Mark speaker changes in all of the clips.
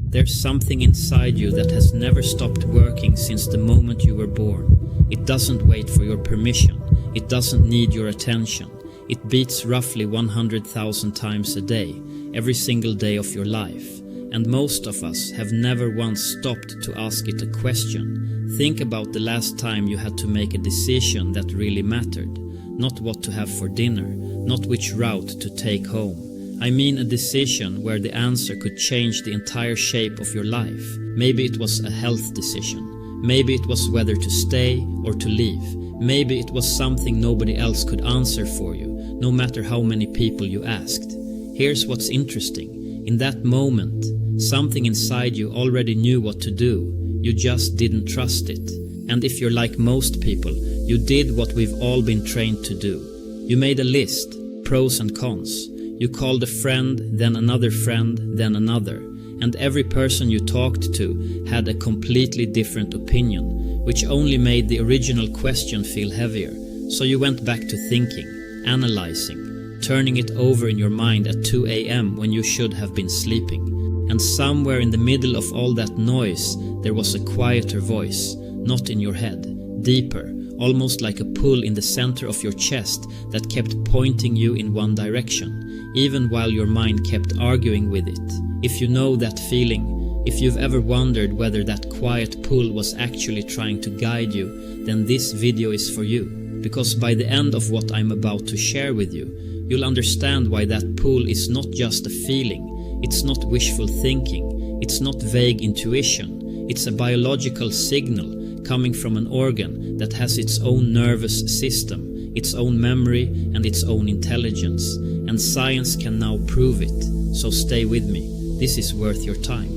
Speaker 1: There's something inside you that has never stopped working since the moment you were born. It doesn't wait for your permission. It doesn't need your attention. It beats roughly 100,000 times a day, every single day of your life. And most of us have never once stopped to ask it a question. Think about the last time you had to make a decision that really mattered. Not what to have for dinner, not which route to take home. I mean a decision where the answer could change the entire shape of your life. Maybe it was a health decision. Maybe it was whether to stay or to leave. Maybe it was something nobody else could answer for you, no matter how many people you asked. Here's what's interesting. In that moment, something inside you already knew what to do. You just didn't trust it. And if you're like most people, you did what we've all been trained to do. You made a list, pros and cons. You called a friend, then another friend, then another. And every person you talked to had a completely different opinion, which only made the original question feel heavier. So you went back to thinking, analyzing, turning it over in your mind at 2 a.m. when you should have been sleeping. And somewhere in the middle of all that noise, there was a quieter voice, not in your head, deeper, almost like a pull in the center of your chest that kept pointing you in one direction, even while your mind kept arguing with it. If you know that feeling, if you've ever wondered whether that quiet pull was actually trying to guide you, then this video is for you. Because by the end of what I'm about to share with you, you'll understand why that pull is not just a feeling, it's not wishful thinking, it's not vague intuition, it's a biological signal coming from an organ that has its own nervous system, its own memory and its own intelligence. And science can now prove it, so stay with me, this is worth your time.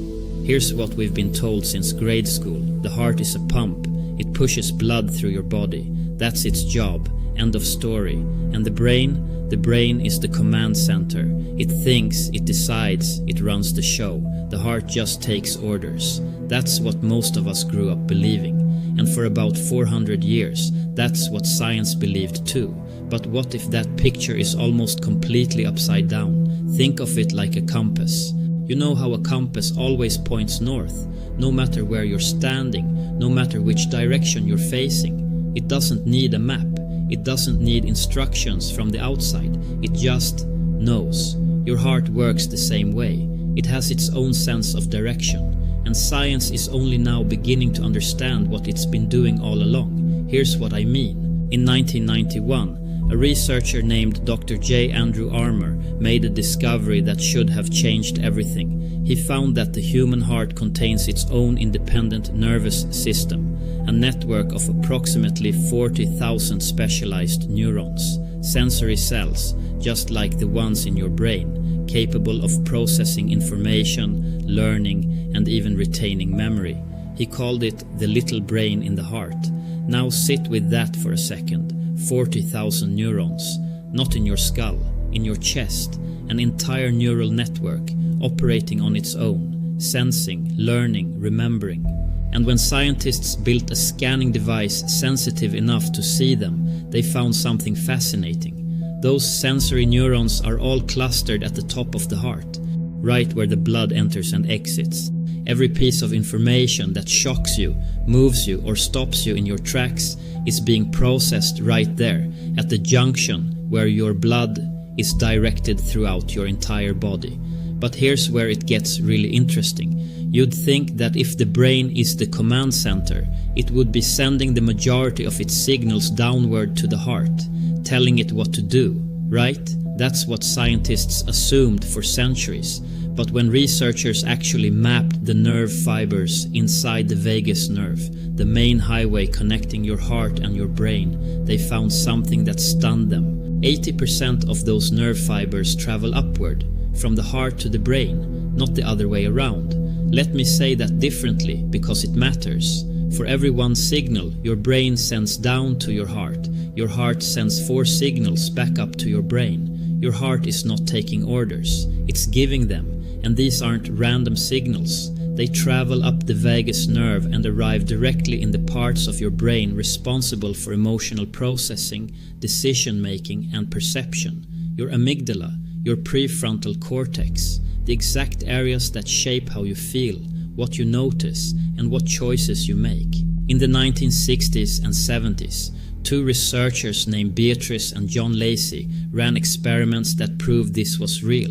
Speaker 1: Here's what we've been told since grade school. The heart is a pump, it pushes blood through your body, that's its job, end of story. And the brain is the command center. It thinks, it decides, it runs the show. The heart just takes orders. That's what most of us grew up believing. And for about 400 years, that's what science believed too. But what if that picture is almost completely upside down? Think of it like a compass. You know how a compass always points north, no matter where you're standing, no matter which direction you're facing. It doesn't need a map. It doesn't need instructions from the outside. It just knows. Your heart works the same way. It has its own sense of direction. And science is only now beginning to understand what it's been doing all along. Here's what I mean. In 1991, a researcher named Dr. J. Andrew Armour made a discovery that should have changed everything. He found that the human heart contains its own independent nervous system, a network of approximately 40,000 specialized neurons, sensory cells, just like the ones in your brain, capable of processing information, learning, and even retaining memory. He called it the little brain in the heart. Now sit with that for a second. 40,000 neurons, not in your skull, in your chest, an entire neural network operating on its own, sensing, learning, remembering. And when scientists built a scanning device sensitive enough to see them, they found something fascinating. Those sensory neurons are all clustered at the top of the heart, right where the blood enters and exits. Every piece of information that shocks you, moves you, or stops you in your tracks is being processed right there, at the junction where your blood is directed throughout your entire body. But here's where it gets really interesting. You'd think that if the brain is the command center, it would be sending the majority of its signals downward to the heart, telling it what to do, right? That's what scientists assumed for centuries. But when researchers actually mapped the nerve fibers inside the vagus nerve, the main highway connecting your heart and your brain, they found something that stunned them. 80% of those nerve fibers travel upward, from the heart to the brain, not the other way around. Let me say that differently, because it matters. For every one signal your brain sends down to your heart sends 4 signals back up to your brain. Your heart is not taking orders, it's giving them. And these aren't random signals. They travel up the vagus nerve and arrive directly in the parts of your brain responsible for emotional processing, decision-making, and perception. Your amygdala, your prefrontal cortex. the exact areas that shape how you feel, what you notice, and what choices you make. In the 1960s and 70s, two researchers named Beatrice and John Lacey ran experiments that proved this was real.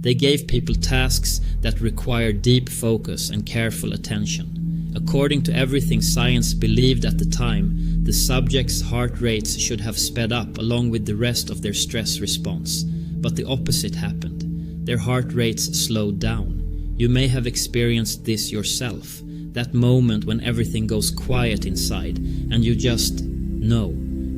Speaker 1: They gave people tasks that required deep focus and careful attention. According to everything science believed at the time, the subjects' heart rates should have sped up along with the rest of their stress response. But the opposite happened. Their heart rates slowed down. You may have experienced this yourself. That moment when everything goes quiet inside and you just know,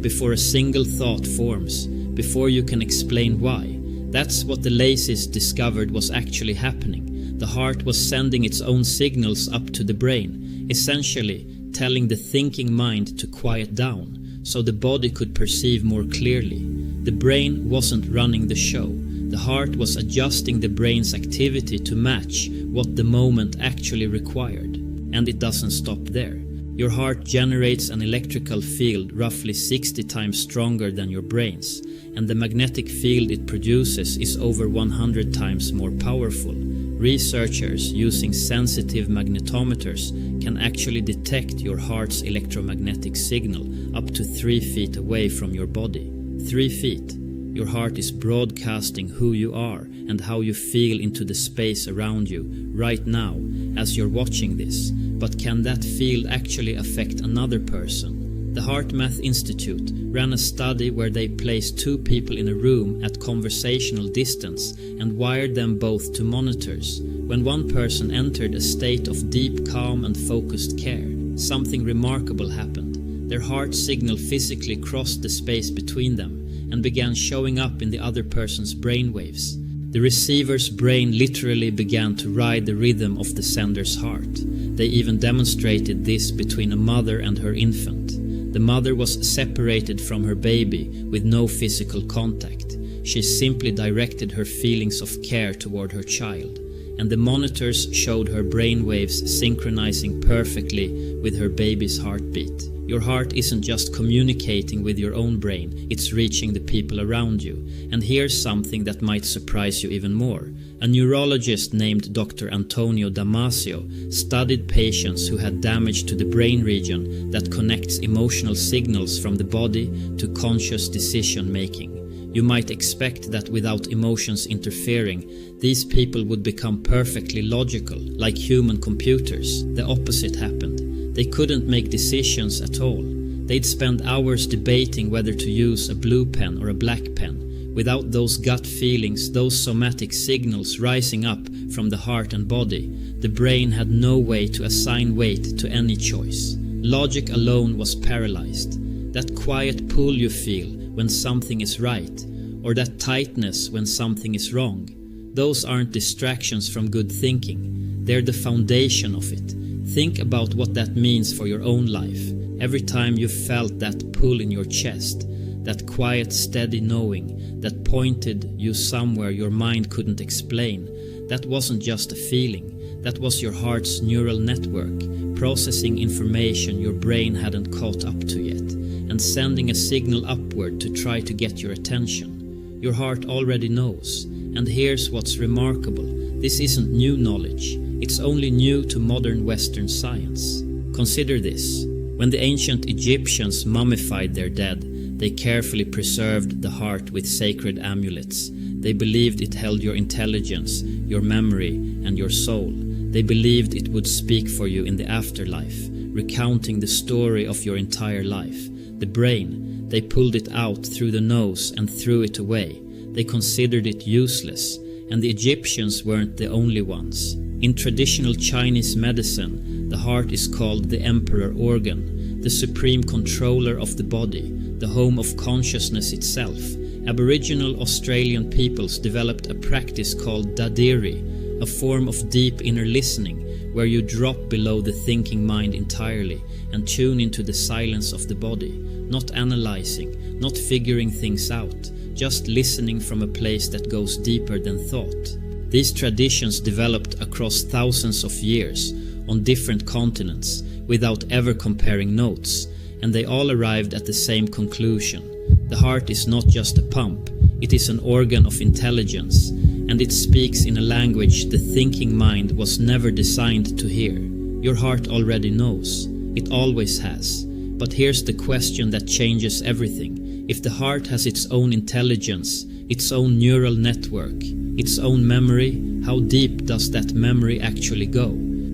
Speaker 1: before a single thought forms, before you can explain why. That's what the Laceys discovered was actually happening. The heart was sending its own signals up to the brain, essentially telling the thinking mind to quiet down, so the body could perceive more clearly. The brain wasn't running the show. The heart was adjusting the brain's activity to match what the moment actually required. And it doesn't stop there. Your heart generates an electrical field roughly 60 times stronger than your brain's, and the magnetic field it produces is over 100 times more powerful. Researchers using sensitive magnetometers can actually detect your heart's electromagnetic signal up to 3 feet away from your body. 3 feet. Your heart is broadcasting who you are and how you feel into the space around you right now as you're watching this. But can that field actually affect another person? The HeartMath Institute ran a study where they placed two people in a room at conversational distance and wired them both to monitors. When one person entered a state of deep calm and focused care, something remarkable happened. Their heart signal physically crossed the space between them and began showing up in the other person's brainwaves. The receiver's brain literally began to ride the rhythm of the sender's heart. They even demonstrated this between a mother and her infant. The mother was separated from her baby with no physical contact. She simply directed her feelings of care toward her child, and the monitors showed her brainwaves synchronizing perfectly with her baby's heartbeat. Your heart isn't just communicating with your own brain, it's reaching the people around you. And here's something that might surprise you even more. A neurologist named Dr. Antonio Damasio studied patients who had damage to the brain region that connects emotional signals from the body to conscious decision making. You might expect that without emotions interfering, these people would become perfectly logical, like human computers. The opposite happened. They couldn't make decisions at all. They'd spend hours debating whether to use a blue pen or a black pen. Without those gut feelings, those somatic signals rising up from the heart and body, the brain had no way to assign weight to any choice. Logic alone was paralyzed. That quiet pull you feel when something is right, or that tightness when something is wrong, those aren't distractions from good thinking. They're the foundation of it. Think about what that means for your own life. Every time you felt that pull in your chest, that quiet, steady knowing that pointed you somewhere your mind couldn't explain, that wasn't just a feeling. That was your heart's neural network, processing information your brain hadn't caught up to yet, and sending a signal upward to try to get your attention. Your heart already knows. And here's what's remarkable. This isn't new knowledge. It's only new to modern Western science. Consider this. When the ancient Egyptians mummified their dead, they carefully preserved the heart with sacred amulets. They believed it held your intelligence, your memory, and your soul. They believed it would speak for you in the afterlife, recounting the story of your entire life. The brain, they pulled it out through the nose and threw it away. They considered it useless, and the Egyptians weren't the only ones. In traditional Chinese medicine, the heart is called the emperor organ, the supreme controller of the body, the home of consciousness itself. Aboriginal Australian peoples developed a practice called dadiri, a form of deep inner listening, where you drop below the thinking mind entirely and tune into the silence of the body, not analyzing, not figuring things out, just listening from a place that goes deeper than thought. These traditions developed across thousands of years on different continents without ever comparing notes, and they all arrived at the same conclusion. The heart is not just a pump, it is an organ of intelligence, and it speaks in a language the thinking mind was never designed to hear. Your heart already knows. It always has. But here's the question that changes everything. If the heart has its own intelligence, its own neural network, its own memory, how deep does that memory actually go?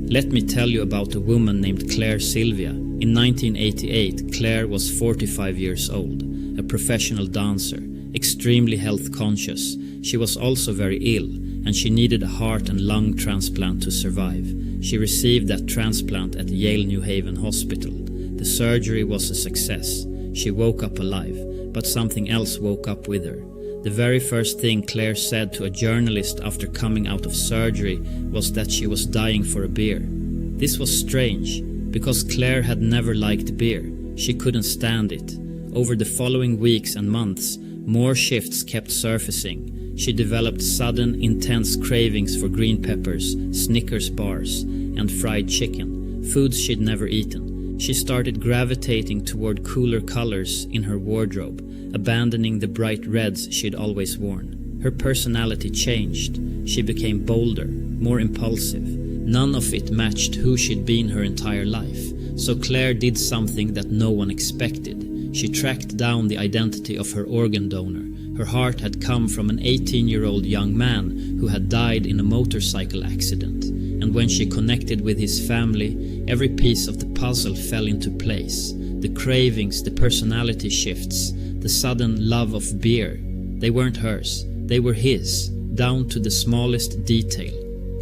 Speaker 1: Let me tell you about a woman named Claire Sylvia. In 1988, Claire was 45 years old, a professional dancer, extremely health conscious. She was also very ill, and she needed a heart and lung transplant to survive. She received that transplant at Yale New Haven Hospital. The surgery was a success. She woke up alive, but something else woke up with her. The very first thing Claire said to a journalist after coming out of surgery was that she was dying for a beer. This was strange, because Claire had never liked beer. She couldn't stand it. Over the following weeks and months, more shifts kept surfacing. She developed sudden, intense cravings for green peppers, Snickers bars, and fried chicken, foods she'd never eaten. She started gravitating toward cooler colors in her wardrobe, abandoning the bright reds she'd always worn. Her personality changed. She became bolder, more impulsive. None of it matched who she'd been her entire life. So Claire did something that no one expected. She tracked down the identity of her organ donor. Her heart had come from an 18-year-old young man who had died in a motorcycle accident. And when she connected with his family, every piece of the puzzle fell into place. The cravings, the personality shifts, the sudden love of beer. They weren't hers, they were his, down to the smallest detail.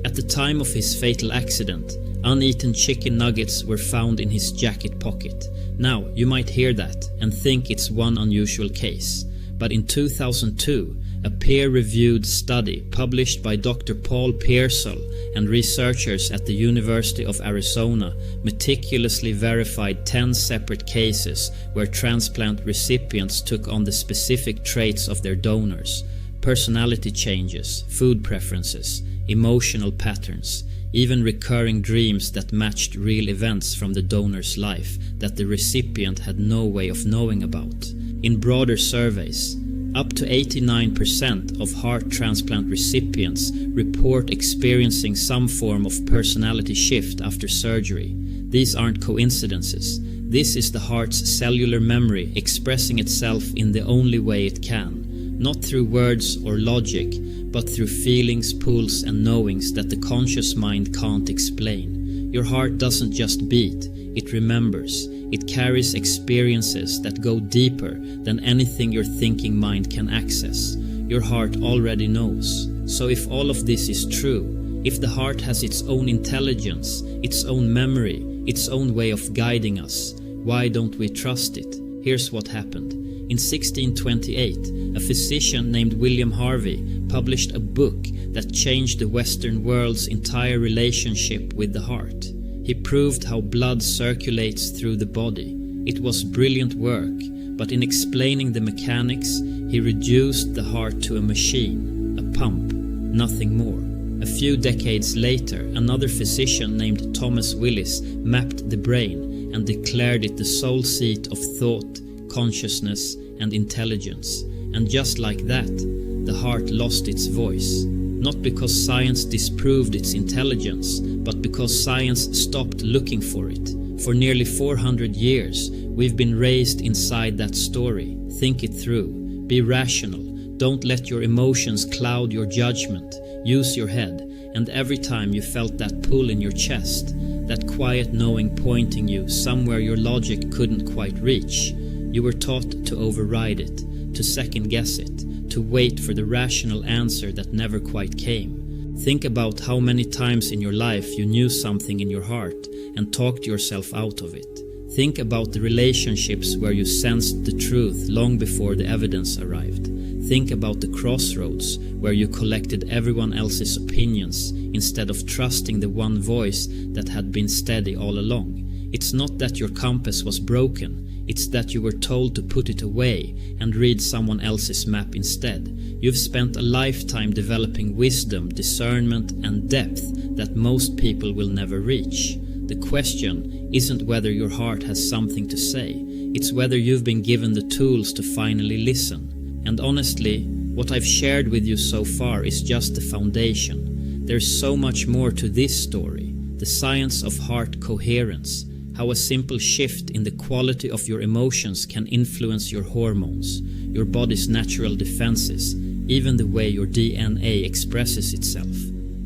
Speaker 1: At the time of his fatal accident, uneaten chicken nuggets were found in his jacket pocket. Now, you might hear that and think it's one unusual case. But in 2002, a peer-reviewed study published by Dr. Paul Pearsall and researchers at the University of Arizona meticulously verified 10 separate cases where transplant recipients took on the specific traits of their donors: personality changes, food preferences, emotional patterns, even recurring dreams that matched real events from the donor's life that the recipient had no way of knowing about. In broader surveys, up to 89% of heart transplant recipients report experiencing some form of personality shift after surgery. These aren't coincidences. This is the heart's cellular memory expressing itself in the only way it can, not through words or logic, but through feelings, pulls, and knowings that the conscious mind can't explain. Your heart doesn't just beat, it remembers. It carries experiences that go deeper than anything your thinking mind can access. Your heart already knows. So if all of this is true, if the heart has its own intelligence, its own memory, its own way of guiding us, why don't we trust it? Here's what happened. In 1628, a physician named William Harvey published a book that changed the Western world's entire relationship with the heart. He proved how blood circulates through the body. It was brilliant work, but in explaining the mechanics, he reduced the heart to a machine, a pump, nothing more. A few decades later, another physician named Thomas Willis mapped the brain and declared it the sole seat of thought, consciousness, and intelligence. And just like that, the heart lost its voice. Not because science disproved its intelligence, but because science stopped looking for it. For nearly 400 years, we've been raised inside that story. Think it through. Be rational. Don't let your emotions cloud your judgment. Use your head. And every time you felt that pull in your chest, that quiet knowing pointing you somewhere your logic couldn't quite reach, you were taught to override it, to second guess it, to wait for the rational answer that never quite came. Think about how many times in your life you knew something in your heart and talked yourself out of it. Think about the relationships where you sensed the truth long before the evidence arrived. Think about the crossroads where you collected everyone else's opinions instead of trusting the one voice that had been steady all along. It's not that your compass was broken. It's that you were told to put it away and read someone else's map instead. You've spent a lifetime developing wisdom, discernment, and depth that most people will never reach. The question isn't whether your heart has something to say, it's whether you've been given the tools to finally listen. And honestly, What I've shared with you so far is just the foundation. There's so much more to this story. The science of heart coherence, how a simple shift in the quality of your emotions can influence your hormones, your body's natural defenses, even the way your DNA expresses itself,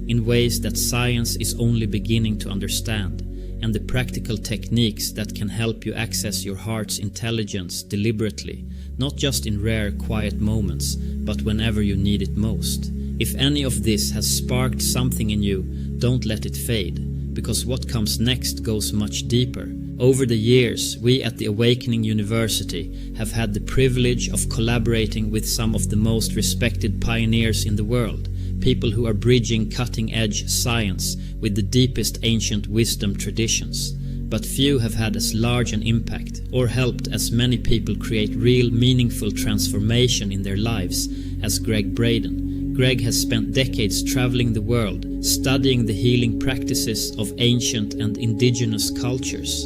Speaker 1: in ways that science is only beginning to understand, and the practical techniques that can help you access your heart's intelligence deliberately, not just in rare, quiet moments, but whenever you need it most. If any of this has sparked something in you, don't let it fade, because what comes next goes much deeper. Over the years, we at the Awakening University have had the privilege of collaborating with some of the most respected pioneers in the world, people who are bridging cutting-edge science with the deepest ancient wisdom traditions. But few have had as large an impact or helped as many people create real meaningful transformation in their lives as Gregg Braden. Gregg has spent decades traveling the world, studying the healing practices of ancient and indigenous cultures,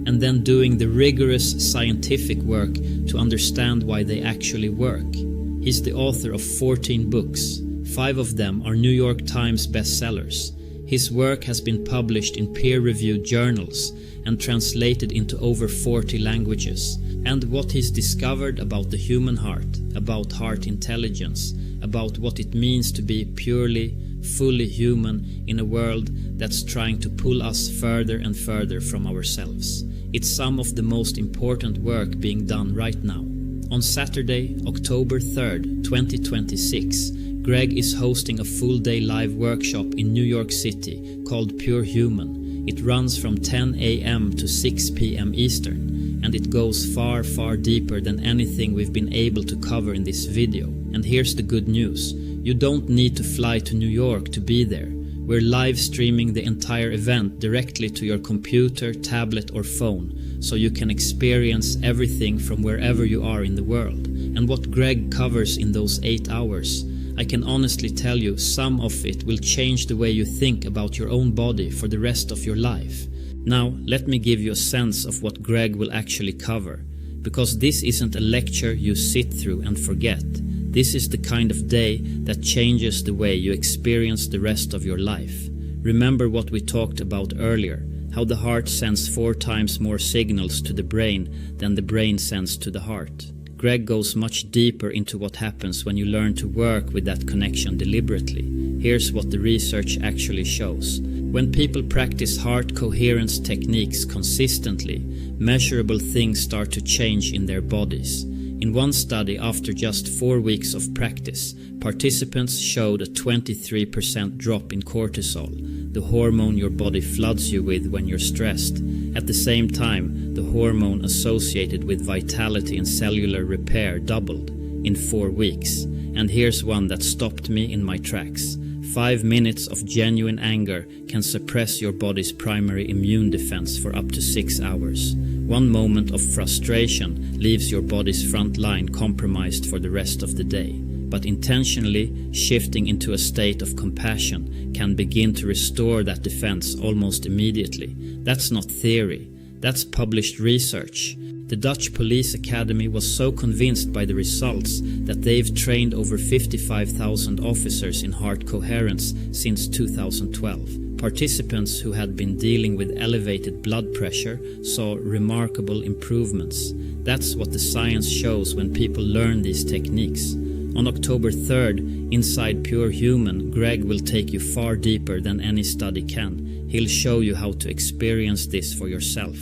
Speaker 1: and then doing the rigorous scientific work to understand why they actually work. He's the author of 14 books. 5 of them are New York Times bestsellers. His work has been published in peer-reviewed journals and translated into over 40 languages. And what he's discovered about the human heart, about heart intelligence, about what it means to be purely, fully human in a world that's trying to pull us further and further from ourselves. It's some of the most important work being done right now. On Saturday, October 3rd, 2026, Gregg is hosting a full-day live workshop in New York City called Pure Human. It runs from 10 a.m. to 6 p.m. Eastern, and it goes far, far deeper than anything we've been able to cover in this video. And here's the good news. You don't need to fly to New York to be there. We're live streaming the entire event directly to your computer, tablet or phone, so you can experience everything from wherever you are in the world. And what Gregg covers in those 8 hours, I can honestly tell you some of it will change the way you think about your own body for the rest of your life. Now, let me give you a sense of what Gregg will actually cover, because this isn't a lecture you sit through and forget. This is the kind of day that changes the way you experience the rest of your life. Remember what we talked about earlier, how the heart sends 4 times more signals to the brain than the brain sends to the heart. Gregg goes much deeper into what happens when you learn to work with that connection deliberately. Here's what the research actually shows. When people practice heart coherence techniques consistently, measurable things start to change in their bodies. In one study, after just 4 weeks of practice, participants showed a 23% drop in cortisol, the hormone your body floods you with when you're stressed. At the same time, the hormone associated with vitality and cellular repair doubled in 4 weeks. And here's one that stopped me in my tracks. 5 minutes of genuine anger can suppress your body's primary immune defense for up to 6 hours. 1 moment of frustration leaves your body's front line compromised for the rest of the day. But intentionally shifting into a state of compassion can begin to restore that defense almost immediately. That's not theory, that's published research. The Dutch Police Academy was so convinced by the results that they've trained over 55,000 officers in heart coherence since 2012. Participants who had been dealing with elevated blood pressure saw remarkable improvements. That's what the science shows when people learn these techniques. On October 3rd, inside Pure Human, Gregg will take you far deeper than any study can. He'll show you how to experience this for yourself.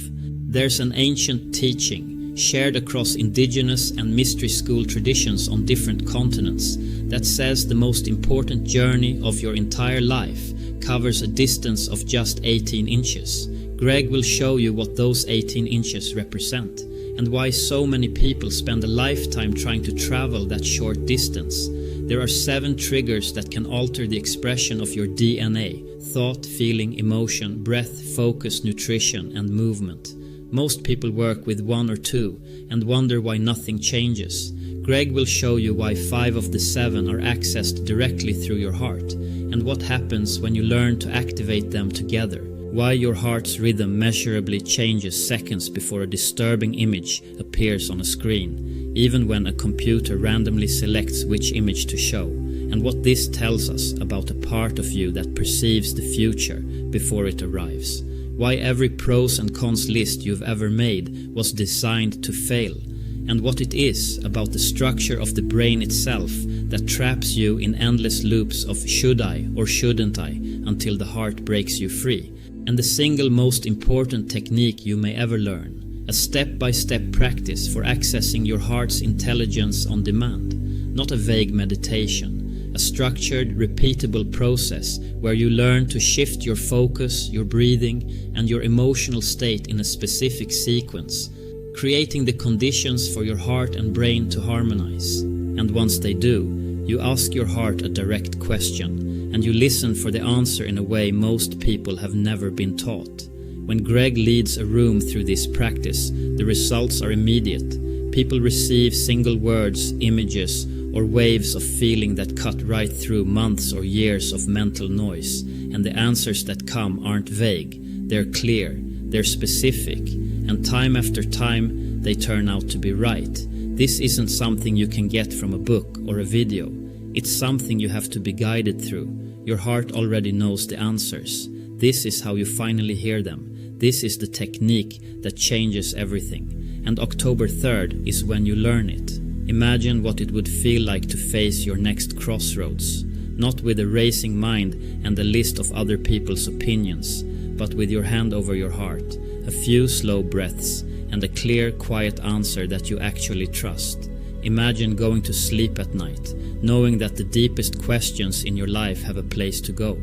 Speaker 1: There's an ancient teaching, shared across indigenous and mystery school traditions on different continents, that says the most important journey of your entire life covers a distance of just 18 inches. Gregg will show you what those 18 inches represent, and why so many people spend a lifetime trying to travel that short distance. There are 7 triggers that can alter the expression of your DNA: thought, feeling, emotion, breath, focus, nutrition, and movement. Most people work with 1 or 2 and wonder why nothing changes. Gregg will show you why 5 of the 7 are accessed directly through your heart, and what happens when you learn to activate them together. Why your heart's rhythm measurably changes seconds before a disturbing image appears on a screen. even when a computer randomly selects which image to show, and what this tells us about a part of you that perceives the future before it arrives. Why every pros and cons list you've ever made was designed to fail, and what it is about the structure of the brain itself that traps you in endless loops of should I or shouldn't I until the heart breaks you free, and the single most important technique you may ever learn, a step-by-step practice for accessing your heart's intelligence on demand, not a vague meditation, a structured, repeatable process where you learn to shift your focus, your breathing, and your emotional state in a specific sequence, creating the conditions for your heart and brain to harmonize. And once they do, you ask your heart a direct question, and you listen for the answer in a way most people have never been taught. When Gregg leads a room through this practice, the results are immediate. People receive single words, images, or waves of feeling that cut right through months or years of mental noise, and the answers that come aren't vague, they're clear, they're specific, and time after time they turn out to be right. This isn't something you can get from a book or a video. It's something you have to be guided through. Your heart already knows the answers. This is how you finally hear them. This is the technique that changes everything. And October 3rd is when you learn it. Imagine what it would feel like to face your next crossroads, not with a racing mind and a list of other people's opinions, but with your hand over your heart, a few slow breaths, and a clear, quiet answer that you actually trust. Imagine going to sleep at night, knowing that the deepest questions in your life have a place to go,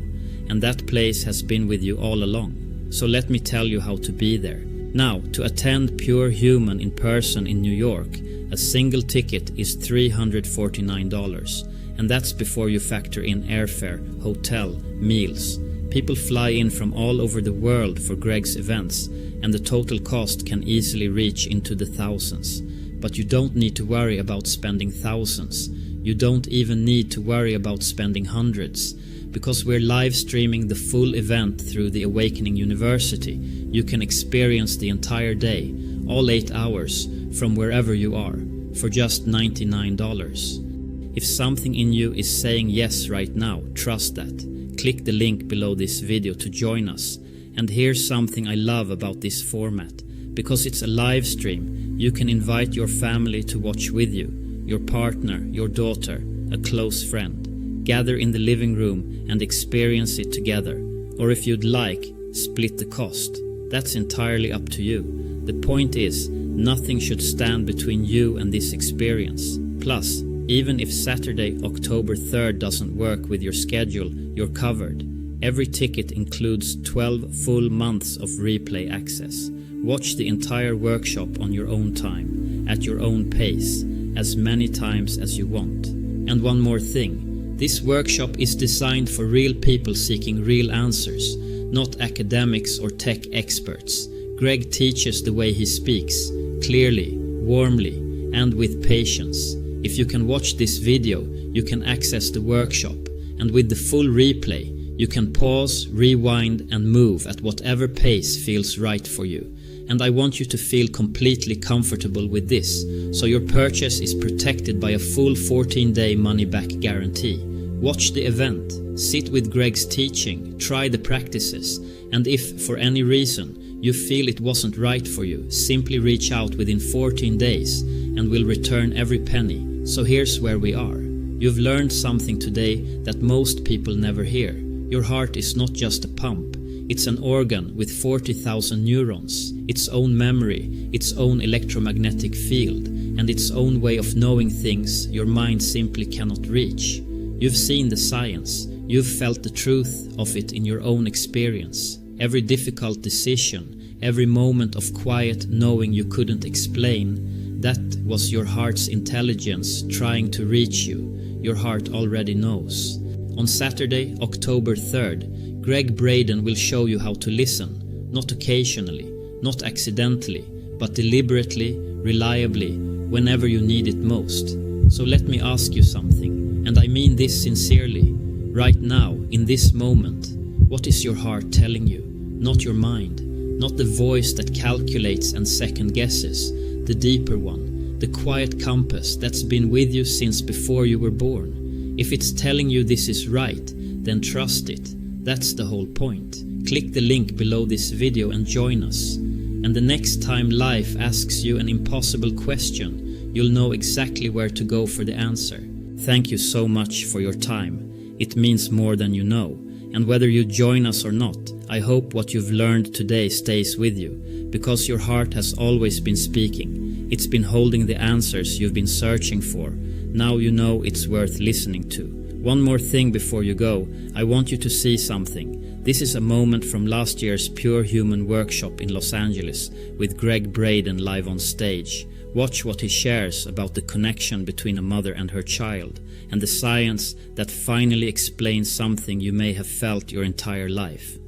Speaker 1: and that place has been with you all along. So let me tell you how to be there. Now, to attend Pure Human in person in New York, a single ticket is $349, and that's before you factor in airfare, hotel, meals. People fly in from all over the world for Gregg's events, and the total cost can easily reach into the thousands. But you don't need to worry about spending thousands. You don't even need to worry about spending hundreds. Because we're live streaming the full event through the Awakening University, you can experience the entire day, all 8 hours, from wherever you are, for just $99. If something in you is saying yes right now, trust that. Click the link below this video to join us. And here's something I love about this format. Because it's a live stream, you can invite your family to watch with you, your partner, your daughter, a close friend. Gather in the living room and experience it together. Or if you'd like, split the cost. That's entirely up to you. The point is, nothing should stand between you and this experience. Plus, even if Saturday, October 3rd doesn't work with your schedule, you're covered. Every ticket includes 12 full months of replay access. Watch the entire workshop on your own time, at your own pace, as many times as you want. And one more thing. This workshop is designed for real people seeking real answers, not academics or tech experts. Gregg teaches the way he speaks, clearly, warmly, and with patience. If you can watch this video, you can access the workshop, and with the full replay, you can pause, rewind, and move at whatever pace feels right for you. And I want you to feel completely comfortable with this, so your purchase is protected by a full 14-day money-back guarantee. Watch the event, sit with Gregg's teaching, try the practices, and if, for any reason, you feel it wasn't right for you, simply reach out within 14 days, and we'll return every penny. So here's where we are. You've learned something today that most people never hear. Your heart is not just a pump. It's an organ with 40,000 neurons, its own memory, its own electromagnetic field, and its own way of knowing things your mind simply cannot reach. You've seen the science, you've felt the truth of it in your own experience. Every difficult decision, every moment of quiet knowing you couldn't explain, that was your heart's intelligence trying to reach you. Your heart already knows. On Saturday, October 3rd, Gregg Braden will show you how to listen, not occasionally, not accidentally, but deliberately, reliably, whenever you need it most. So let me ask you something, and I mean this sincerely. Right now, in this moment, what is your heart telling you? Not your mind, not the voice that calculates and second guesses, the deeper one, the quiet compass that's been with you since before you were born. If it's telling you this is right, then trust it. That's the whole point. Click the link below this video and join us. And the next time life asks you an impossible question, you'll know exactly where to go for the answer. Thank you so much for your time. It means more than you know. And whether you join us or not, I hope what you've learned today stays with you, because your heart has always been speaking. It's been holding the answers you've been searching for. Now you know it's worth listening to. One more thing before you go, I want you to see something. This is a moment from last year's Pure Human workshop in Los Angeles with Gregg Braden live on stage. Watch what he shares about the connection between a mother and her child, and the science that finally explains something you may have felt your entire life.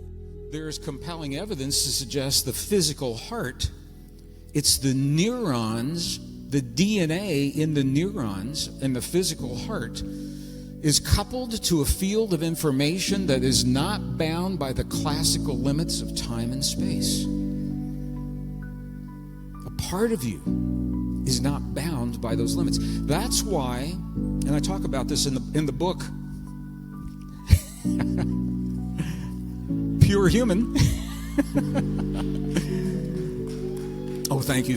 Speaker 2: There is compelling evidence to suggest the physical heart, it's the neurons, the DNA in the neurons in the physical heart is coupled to a field of information that is not bound by the classical limits of time and space. A part of you is not bound by those limits. That's why, and I talk about this in the book, Pure Human. Oh, thank you.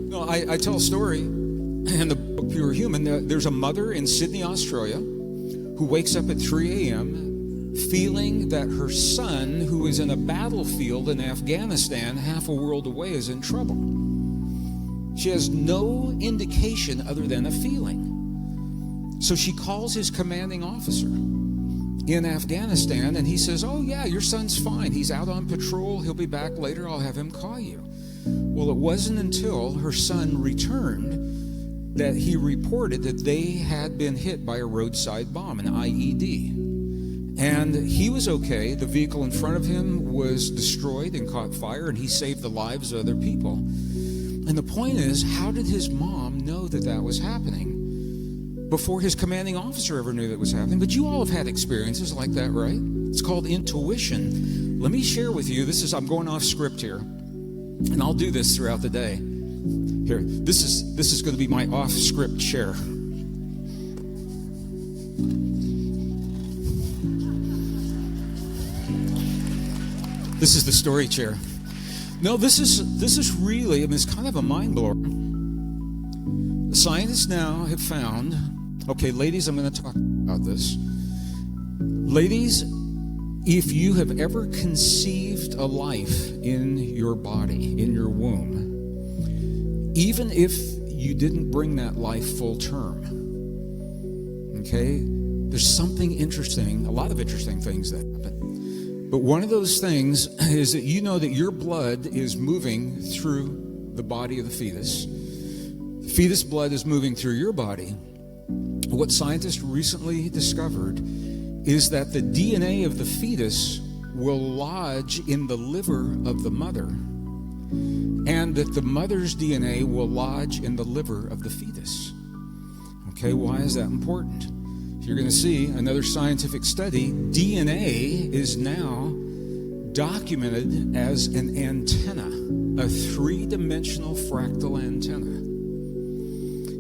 Speaker 2: No, I tell a story in the book Pure Human. There's a mother in Sydney, Australia, who wakes up at 3 a.m. feeling that her son, who is in a battlefield in Afghanistan, half a world away, is in trouble. She has no indication other than a feeling. So she calls his commanding officer in Afghanistan, and he says, "Oh yeah, your son's fine. He's out on patrol. He'll be back later. I'll have him call you." Well, it wasn't until her son returned that he reported that they had been hit by a roadside bomb, an IED. And he was okay. The vehicle in front of him was destroyed and caught fire, and he saved the lives of other people. And the point is, how did his mom know that that was happening before his commanding officer ever knew that was happening? But you all have had experiences like that, right? It's called intuition. Let me share with you, I'm going off script here, and I'll do this throughout the day. Here, this is going to be my off script share. This is the story chair. No, this is really, it's kind of a mind blower. Scientists now have found, okay, ladies, I'm going to talk about this. Ladies, if you have ever conceived a life in your body, in your womb, even if you didn't bring that life full term, okay, there's something interesting, a lot of interesting things that happen. But one of those things is that you know that your blood is moving through the body of the fetus. The fetus blood is moving through your body. What scientists recently discovered is that the DNA of the fetus will lodge in the liver of the mother, and that the mother's DNA will lodge in the liver of the fetus. Okay, why is that important? You're going to see another scientific study. DNA is now documented as an antenna, a three-dimensional fractal antenna.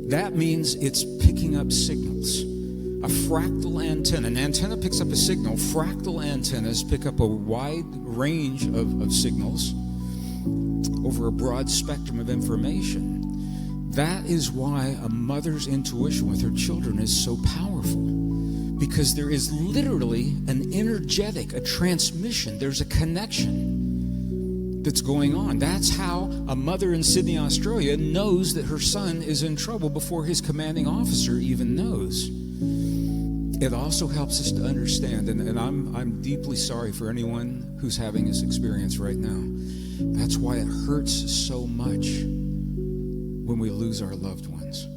Speaker 2: That means it's picking up signals. A fractal antenna. An antenna picks up a signal. Fractal antennas pick up a wide range of signals over a broad spectrum of information. That is why a mother's intuition with her children is so powerful. Because there is literally an energetic, a transmission. There's a connection that's going on. That's how a mother in Sydney, Australia knows that her son is in trouble before his commanding officer even knows. It also helps us to understand, and I'm deeply sorry for anyone who's having this experience right now. That's why it hurts so much when we lose our loved ones.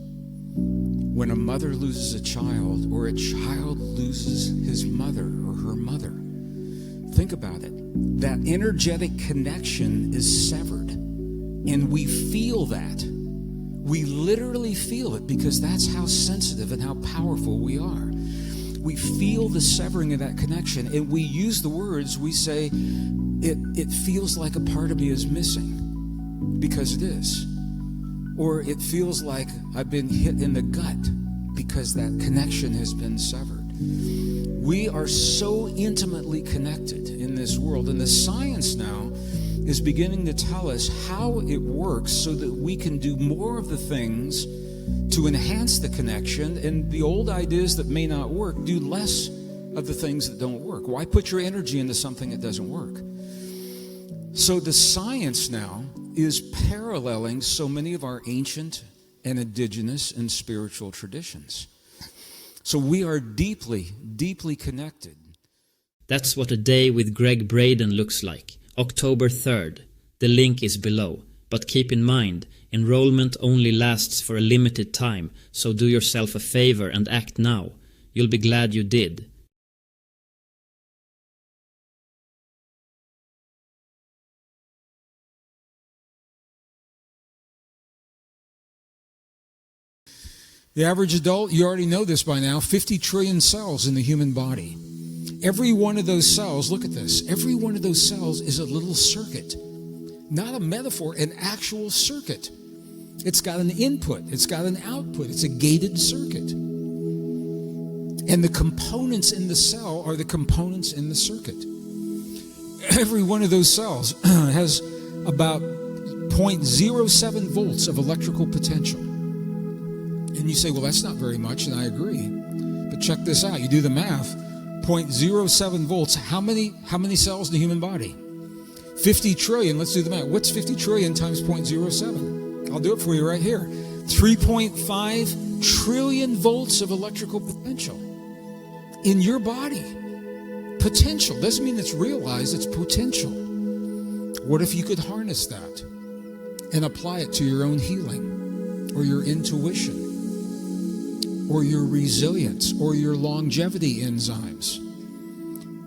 Speaker 2: When a mother loses a child, or a child loses his mother or her mother, think about it. That energetic connection is severed. And we feel that. We literally feel it because that's how sensitive and how powerful we are. We feel the severing of that connection, and we use the words, we say, it feels like a part of me is missing, because it is. or it feels like I've been hit in the gut because that connection has been severed. We are so intimately connected in this world, and the science now is beginning to tell us how it works so that we can do more of the things to enhance the connection, and the old ideas that may not work, do less of the things that don't work. Why put your energy into something that doesn't work? So the science now is paralleling so many of our ancient and indigenous and spiritual traditions. So we are deeply, deeply connected.
Speaker 1: That's what a day with Gregg Braden looks like. October 3rd. The link is below. But keep in mind, enrollment only lasts for a limited time, so do yourself a favor and act now. You'll be glad you did.
Speaker 2: The average adult, you already know this by now, 50 trillion cells in the human body. Every one of those cells, look at this, every one of those cells is a little circuit. Not a metaphor, an actual circuit. It's got an input, it's got an output, it's a gated circuit. And the components in the cell are the components in the circuit. Every one of those cells has about 0.07 volts of electrical potential. And you say, well, that's not very much, and I agree. But check this out. You do the math. 0.07 volts. How many cells in the human body? 50 trillion. Let's do the math. What's 50 trillion times 0.07? I'll do it for you right here. 3.5 trillion volts of electrical potential in your body. Potential. Doesn't mean it's realized, it's potential. What if you could harness that and apply it to your own healing or your intuition? Or your resilience, or your longevity enzymes,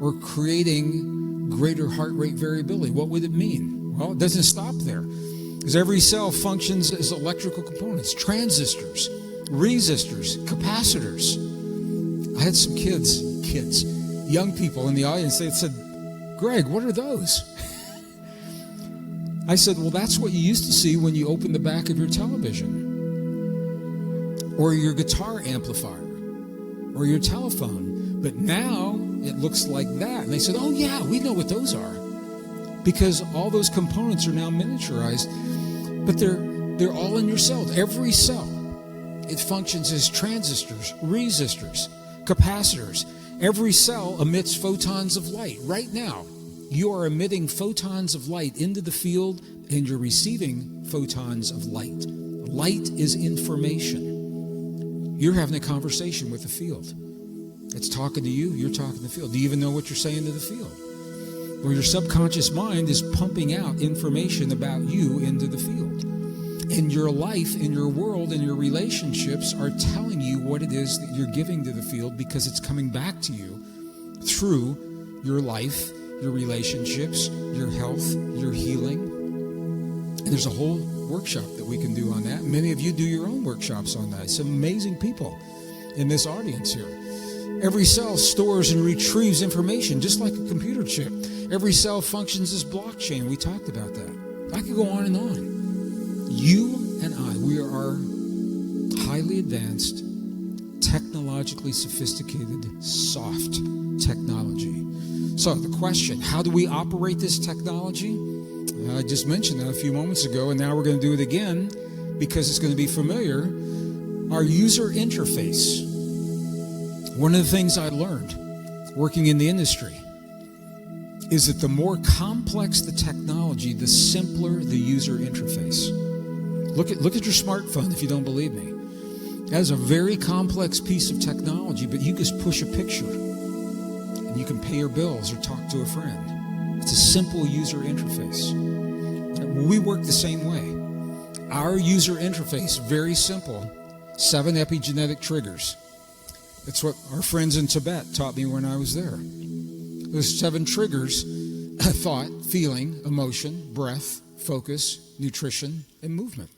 Speaker 2: or creating greater heart rate variability. What would it mean? Well, it doesn't stop there, because every cell functions as electrical components, transistors, resistors, capacitors. I had some kids, young people in the audience, they said, Greg, what are those? I said, well, that's what you used to see when you opened the back of your television, or your guitar amplifier, or your telephone. But now it looks like that. And they said, oh yeah, we know what those are. Because all those components are now miniaturized, but they're all in your cell. Every cell, it functions as transistors, resistors, capacitors. Every cell emits photons of light. Right now, you are emitting photons of light into the field, and you're receiving photons of light. Light is information. You're having a conversation with the field. It's talking to you, you're talking to the field. Do you even know what you're saying to the field? Well, your subconscious mind is pumping out information about you into the field. And your life, and your world, and your relationships are telling you what it is that you're giving to the field, because it's coming back to you through your life, your relationships, your health, your healing. And there's a whole workshop that we can do on that. Many of you do your own workshops on that. Some amazing people in this audience here. Every cell stores and retrieves information just like a computer chip. Every cell functions as blockchain. We talked about that. I could go on and on. You and I, we are highly advanced, technologically sophisticated, soft technology. So the question, how do we operate this technology? I just mentioned that a few moments ago, and now we're going to do it again because it's going to be familiar. Our user interface. One of the things I learned working in the industry is that the more complex the technology, the simpler the user interface. Look at your smartphone if you don't believe me. That is a very complex piece of technology, but you just push a picture and you can pay your bills or talk to a friend. It's a simple user interface. We work the same way. Our user interface, very simple, 7 epigenetic triggers. That's what our friends in Tibet taught me when I was there. Those 7 triggers: thought, feeling, emotion, breath, focus, nutrition, and movement.